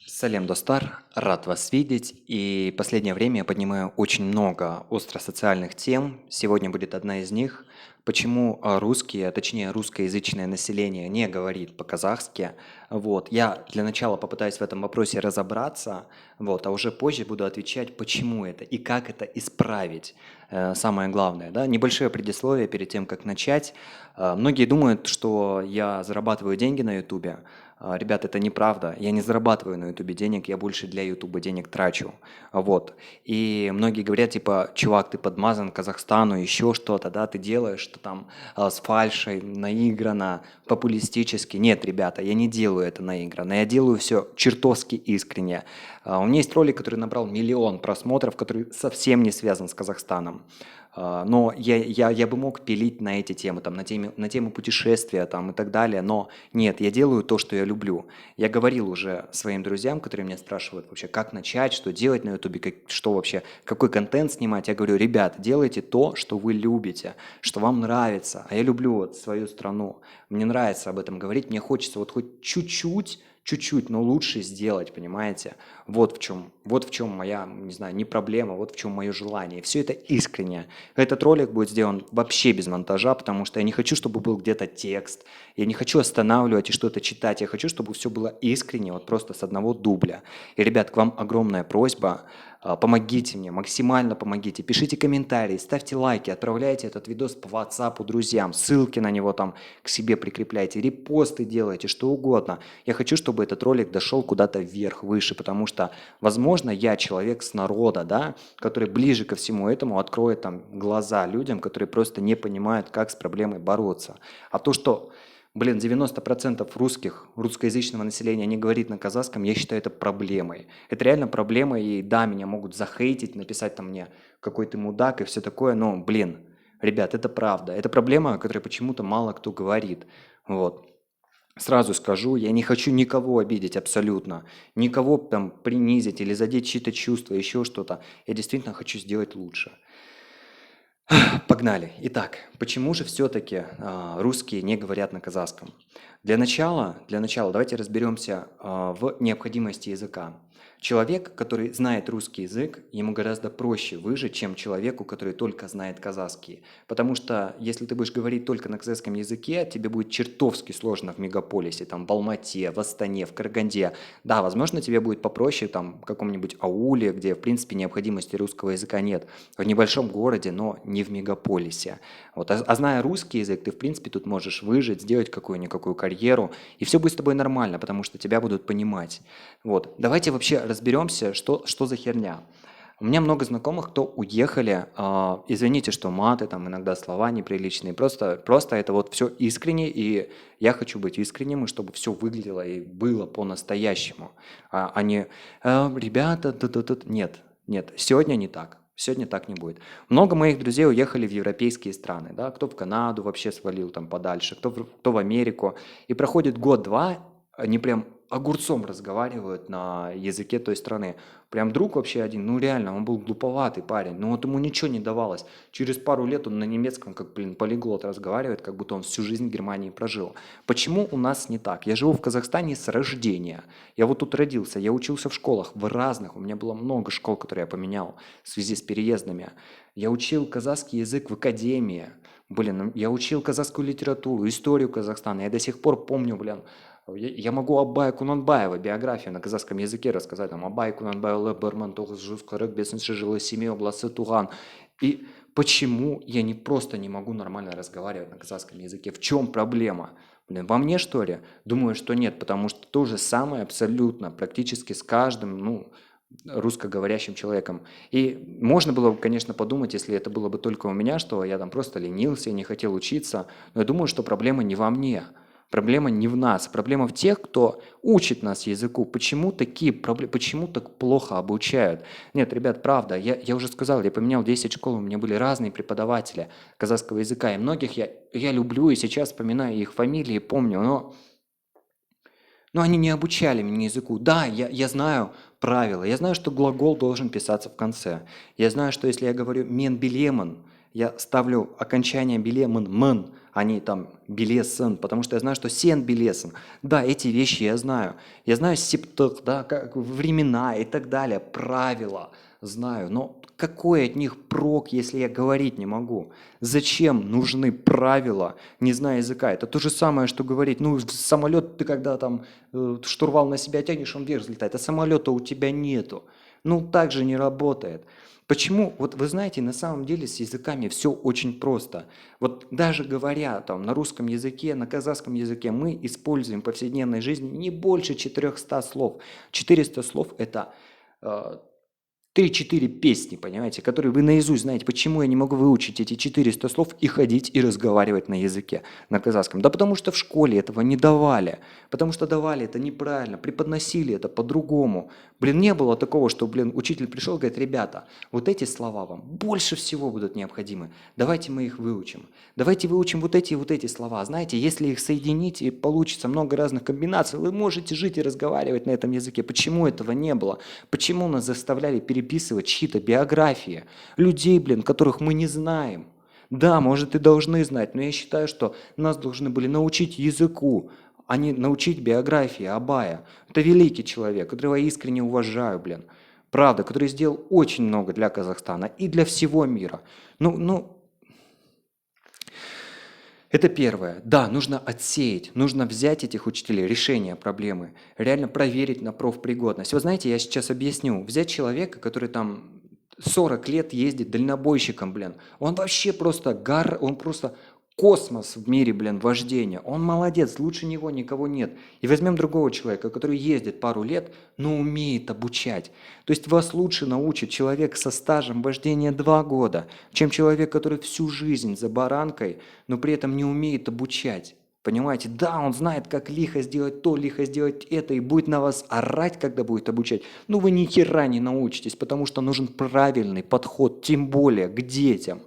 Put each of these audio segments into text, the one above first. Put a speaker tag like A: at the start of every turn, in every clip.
A: Салем, Достар, рад вас видеть. И последнее время я поднимаю очень много остросоциальных тем. Сегодня будет одна из них. Почему русские, а точнее русскоязычное население не говорит по-казахски. Вот. Я для начала попытаюсь в этом вопросе разобраться, вот, а уже позже буду отвечать, почему это и как это исправить. Самое главное, да, небольшое предисловие перед тем, как начать. Многие думают, что я зарабатываю деньги на Ютубе. Ребят, это неправда. Я не зарабатываю на Ютубе денег, я больше для Ютуба денег трачу. Вот. И многие говорят, типа, чувак, ты подмазан Казахстану, еще что-то, да, ты делаешь, что там с фальшей, наиграно, популистически. Нет, ребята, я не делаю это наигранно, я делаю все чертовски искренне. У меня есть ролик, который набрал 1 000 000 просмотров, который совсем не связан с Казахстаном. Но я бы мог пилить на эти темы, там, на тему путешествия там, и так далее, но нет, я делаю то, что я люблю. Я говорил уже своим друзьям, которые меня спрашивают вообще, как начать, что делать на Ютубе, что вообще, какой контент снимать. Я говорю, ребят, делайте то, что вы любите, что вам нравится. А я люблю вот свою страну. Мне нравится об этом говорить, мне хочется вот хоть чуть-чуть, но лучше сделать, понимаете? Вот в чем моя, не знаю, не проблема, вот в чем мое желание. Все это искренне. Этот ролик будет сделан вообще без монтажа, потому что я не хочу, чтобы был где-то текст, я не хочу останавливать и что-то читать, я хочу, чтобы все было искренне, вот просто с одного дубля. И, ребят, к вам огромная просьба, помогите мне, максимально помогите, пишите комментарии, ставьте лайки, отправляйте этот видос по WhatsApp друзьям, ссылки на него там к себе прикрепляйте, репосты делайте, что угодно. Я хочу, чтобы этот ролик дошел куда-то вверх, выше, потому что, возможно, я человек с народа, да, который ближе ко всему этому откроет там глаза людям, которые просто не понимают, как с проблемой бороться. А то, что, блин, 90% русскоязычного населения не говорит на казахском, я считаю это проблемой. Это реально проблема, и да, меня могут захейтить, написать там мне, какой ты мудак и все такое, но, блин, ребят, это правда. Это проблема, о которой почему-то мало кто говорит. Вот. Сразу скажу, я не хочу никого обидеть абсолютно, никого там принизить или задеть чьи-то чувства, еще что-то. Я действительно хочу сделать лучше. Погнали. Итак, почему же все-таки русские не говорят на казахском? Для начала давайте разберемся в необходимости языка. Человек, который знает русский язык, ему гораздо проще выжить, чем человеку, который только знает казахский. Потому что если ты будешь говорить только на казахском языке, тебе будет чертовски сложно в мегаполисе, там в Алмате, в Астане, в Караганде. Да, возможно, тебе будет попроще там в каком-нибудь ауле, где в принципе необходимости русского языка нет, в небольшом городе, но не в мегаполисе. Вот. А зная русский язык, ты в принципе тут можешь выжить, сделать какую-никакую карьеру, и все будет с тобой нормально, потому что тебя будут понимать. Вот. Давайте вообще разберемся, что за херня. У меня много знакомых, кто уехали, извините, что маты, там иногда слова неприличные, просто это вот все искренне, и я хочу быть искренним, и чтобы все выглядело и было по-настоящему, а не ребята, нет, нет, сегодня не так. Сегодня так не будет. Много моих друзей уехали в европейские страны, да, кто в Канаду вообще свалил там подальше, кто в Америку. И проходит год-два, они прям огурцом разговаривают на языке той страны. Прям друг вообще один, ну реально, он был глуповатый парень, но вот ему ничего не давалось. Через пару лет он на немецком, как, блин, полиглот разговаривает, как будто он всю жизнь в Германии прожил. Почему у нас не так? Я живу в Казахстане с рождения. Я вот тут родился, я учился в школах, в разных, у меня было много школ, которые я поменял в связи с переездами. Я учил казахский язык в академии. Блин, я учил казахскую литературу, историю Казахстана. Я до сих пор помню, блин, я могу Аббая Кунанбаева биографию на казахском языке рассказать. Там Абай Кунанбаевлы бір мың тоғыз жүз қырық бесінші жылы Семей обласы туған. И почему я не просто не могу нормально разговаривать на казахском языке? В чем проблема? Блин, во мне что ли? Думаю, что нет, потому что то же самое абсолютно, практически с каждым, ну, русскоговорящим человеком. И можно было бы, конечно, подумать, если это было бы только у меня, что я там просто ленился, не хотел учиться, но я думаю, что проблема не во мне. Проблема не в нас, проблема в тех, кто учит нас языку. Почему такие проблемы, почему так плохо обучают? Нет, ребят, правда, я уже сказал, я поменял 10 школ, у меня были разные преподаватели казахского языка, и многих я люблю, и сейчас вспоминаю их фамилии, помню, но они не обучали меня языку. Да, я знаю правила, я знаю, что глагол должен писаться в конце. Я знаю, что если я говорю «мен билемон», я ставлю окончание билемон «мн», а не там белесен, потому что я знаю, что сен белесен. Да, эти вещи я знаю. Я знаю септых, да, как времена и так далее, правила знаю. Но какой от них прок, если я говорить не могу? Зачем нужны правила, не зная языка? Это то же самое, что говорить, ну, самолет ты когда там штурвал на себя тянешь, он вверх взлетает, а самолета у тебя нету. Ну, так же не работает. Почему? Вот вы знаете, на самом деле с языками все очень просто. Вот даже говоря там на русском языке, на казахском языке, мы используем в повседневной жизни не больше 400 слов. 400 слов – это э, 3-4 песни, понимаете, которые вы наизусть знаете. Почему я не могу выучить эти 400 слов и ходить и разговаривать на языке, на казахском? Да потому что в школе этого не давали. Потому что давали это неправильно, преподносили это по-другому. Блин, не было такого, что, блин, учитель пришел и говорит, ребята, вот эти слова вам больше всего будут необходимы. Давайте мы их выучим. Давайте выучим вот эти слова. Знаете, если их соединить и получится много разных комбинаций, вы можете жить и разговаривать на этом языке. Почему этого не было? Почему нас заставляли переписывать чьи-то биографии? Людей, блин, которых мы не знаем. Да, может и должны знать, но я считаю, что нас должны были научить языку, а не научить биографии Абая. Это великий человек, которого я искренне уважаю, блин. Правда, который сделал очень много для Казахстана и для всего мира. Это первое. Да, нужно отсеять, нужно взять этих учителей, решение проблемы, реально проверить на профпригодность. Вы знаете, я сейчас объясню. Взять человека, который там 40 лет ездит дальнобойщиком, блин, он вообще просто он просто космос в мире, блин, вождения. Он молодец, лучше него никого нет. И возьмем другого человека, который ездит пару лет, но умеет обучать. То есть вас лучше научит человек со стажем вождения 2 года, чем человек, который всю жизнь за баранкой, но при этом не умеет обучать. Понимаете, да, он знает, как лихо сделать то, лихо сделать это, и будет на вас орать, когда будет обучать. Но вы ни хера не научитесь, потому что нужен правильный подход, тем более к детям.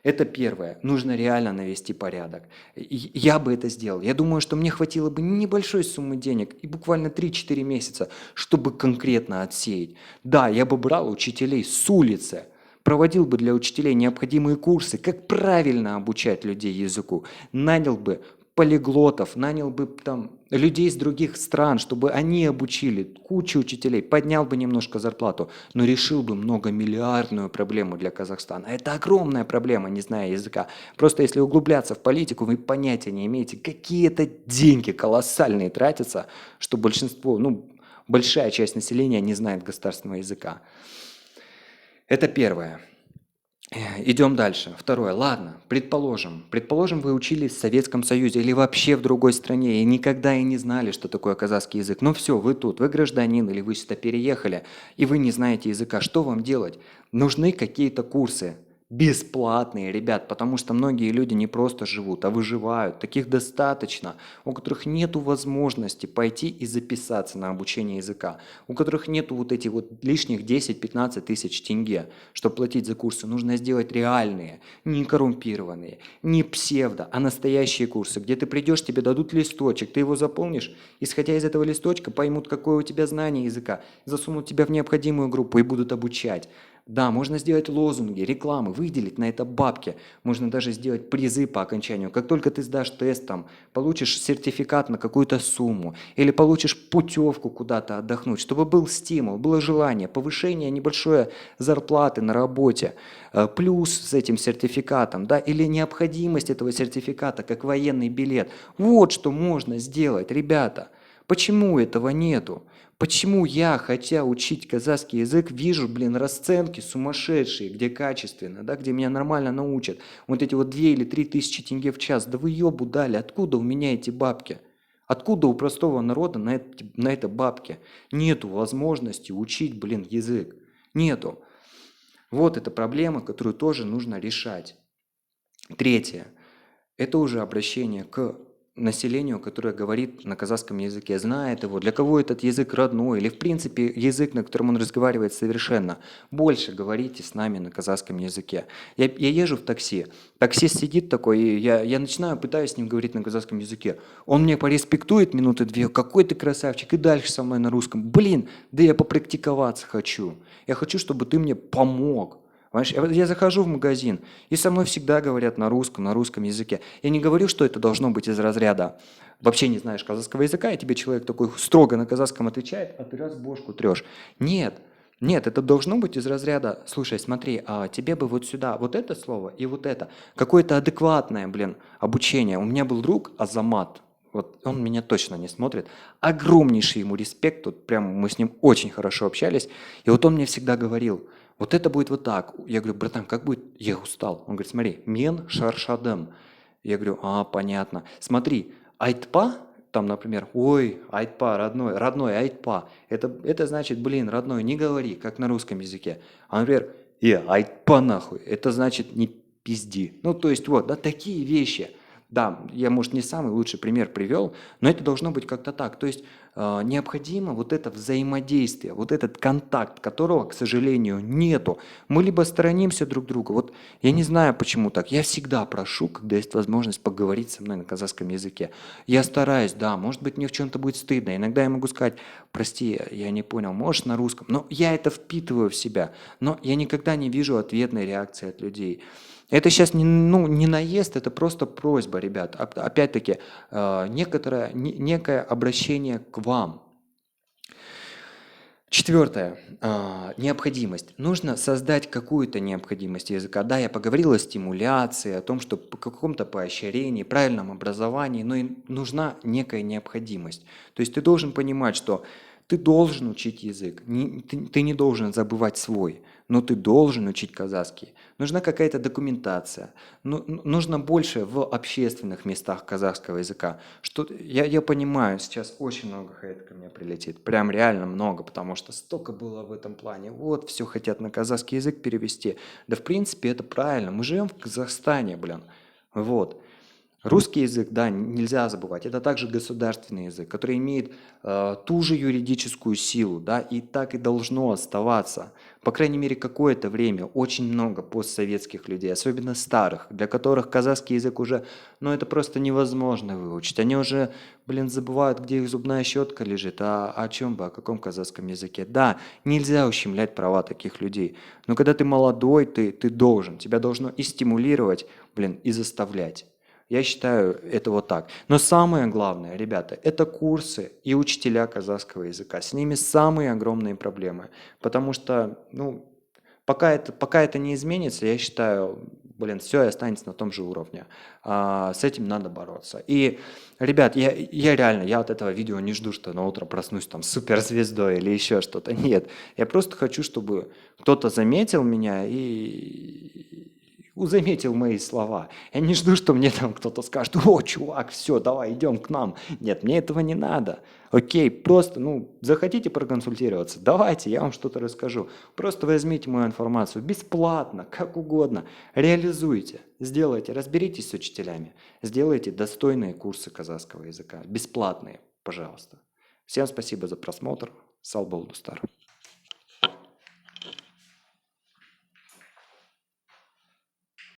A: Это первое. Нужно реально навести порядок. Я бы это сделал. Я думаю, что мне хватило бы небольшой суммы денег и буквально 3-4 месяца, чтобы конкретно отсеять. Да, я бы брал учителей с улицы, проводил бы для учителей необходимые курсы, как правильно обучать людей языку, нанял бы полиглотов, нанял бы там людей из других стран, чтобы они обучили кучу учителей, поднял бы немножко зарплату, но решил бы многомиллиардную проблему для Казахстана. Это огромная проблема, не зная языка. Просто если углубляться в политику, вы понятия не имеете, какие это деньги колоссальные тратятся, что большинство, большая часть населения не знает государственного языка. Это первое. Идем дальше. Второе. Ладно, предположим, вы учились в Советском Союзе или вообще в другой стране и никогда и не знали, что такое казахский язык. Ну все, вы тут, вы гражданин или вы сюда переехали, и вы не знаете языка. Что вам делать? Нужны какие-то курсы. Бесплатные, ребят, потому что многие люди не просто живут, а выживают. Таких достаточно, у которых нет возможности пойти и записаться на обучение языка, у которых нет вот этих вот лишних 10-15 тысяч тенге, чтобы платить за курсы. Нужно сделать реальные, не коррумпированные, не псевдо, а настоящие курсы, где ты придешь, тебе дадут листочек, ты его заполнишь, исходя из этого листочка поймут, какое у тебя знание языка, засунут тебя в необходимую группу и будут обучать. Да, можно сделать лозунги, рекламы, выделить на это бабки. Можно даже сделать призы по окончанию. Как только ты сдашь тест, там, получишь сертификат на какую-то сумму или получишь путевку куда-то отдохнуть, чтобы был стимул, было желание, повышение небольшой зарплаты на работе, плюс с этим сертификатом, да, или необходимость этого сертификата как военный билет. Вот что можно сделать, ребята. Почему этого нету? Почему я, хотя учить казахский язык, вижу, расценки сумасшедшие, где качественно, да, где меня нормально научат. Вот эти вот 2 или 3 тысячи тенге в час. Да вы ебу дали, откуда у меня эти бабки? Откуда у простого народа на это бабки? Нету возможности учить, язык. Нету. Вот эта проблема, которую тоже нужно решать. Третье. Это уже обращение к населению, которое говорит на казахском языке, знает его, для кого этот язык родной, или в принципе язык, на котором он разговаривает совершенно. Больше говорите с нами на казахском языке. Я езжу в такси, таксист сидит такой, и я начинаю, пытаюсь с ним говорить на казахском языке. Он мне пореспектует минуты 2, какой ты красавчик, и дальше со мной на русском. Да я попрактиковаться хочу. Я хочу, чтобы ты мне помог. Понимаешь, я захожу в магазин, и со мной всегда говорят на русском языке. Я не говорю, что это должно быть из разряда вообще не знаешь казахского языка, и тебе человек такой строго на казахском отвечает, а ты раз бошку трешь. Нет, нет, это должно быть из разряда, слушай, смотри, а тебе бы вот сюда вот это слово и вот это. Какое-то адекватное, блин, обучение. У меня был друг Азамат, вот он меня точно не смотрит. Огромнейший ему респект, тут прям мы с ним очень хорошо общались. И вот он мне всегда говорил, вот это будет вот так. Я говорю, братан, как будет? Я устал. Он говорит, смотри, мен шаршадем. Я говорю, понятно. Смотри, айтпа, там, например, ой, айтпа, родной айтпа. Это значит, блин, родной, не говори, как на русском языке. А, например, айтпа нахуй. Это значит не пизди. Ну, то есть вот, да, такие вещи. Да, я, может, не самый лучший пример привел, но это должно быть как-то так. То есть необходимо вот это взаимодействие, вот этот контакт, которого, к сожалению, нету. Мы либо сторонимся друг друга. Вот я не знаю, почему так. Я всегда прошу, когда есть возможность поговорить со мной на казахском языке. Я стараюсь, да, может быть, мне в чем-то будет стыдно. Иногда я могу сказать, прости, я не понял, можешь на русском? Но я это впитываю в себя. Но я никогда не вижу ответной реакции от людей. Это сейчас не, ну, не наезд, это просто просьба, ребят. Опять-таки, некое обращение к вам. Четвертое. Необходимость. Нужно создать какую-то необходимость языка. Да, я поговорил о стимуляции, о том, что по каком-то поощрении, правильном образовании, но и нужна некая необходимость. То есть ты должен понимать, что ты должен учить язык, ты не должен забывать свой, но ты должен учить казахский. Нужна какая-то документация, нужно больше в общественных местах казахского языка. Я понимаю, сейчас очень много хейта ко мне прилетит, прям реально много, потому что столько было в этом плане. Вот, все хотят на казахский язык перевести. Да, в принципе, это правильно, мы живем в Казахстане, блин, вот. Русский язык, да, нельзя забывать. Это также государственный язык, который имеет ту же юридическую силу, да, и так и должно оставаться. По крайней мере, какое-то время очень много постсоветских людей, особенно старых, для которых казахский язык уже, ну, это просто невозможно выучить. Они уже, блин, забывают, где их зубная щетка лежит, а о чем бы, о каком казахском языке. Да, нельзя ущемлять права таких людей, но когда ты молодой, ты должен, тебя должно и стимулировать, блин, и заставлять. Я считаю, это вот так. Но самое главное, ребята, это курсы и учителя казахского языка. С ними самые огромные проблемы. Потому что, ну, пока это не изменится, я считаю, блин, все и останется на том же уровне. С этим надо бороться. И, ребят, я реально, я от этого видео не жду, что на утро проснусь там суперзвездой или еще что-то. Нет, я просто хочу, чтобы кто-то заметил меня и заметил мои слова. Я не жду, что мне там кто-то скажет, о, чувак, все, давай, идем к нам. Нет, мне этого не надо. Окей, просто, ну, захотите проконсультироваться, давайте, я вам что-то расскажу. Просто возьмите мою информацию бесплатно, как угодно, реализуйте, сделайте, разберитесь с учителями, сделайте достойные курсы казахского языка, бесплатные, пожалуйста. Всем спасибо за просмотр. Сал Болдустар.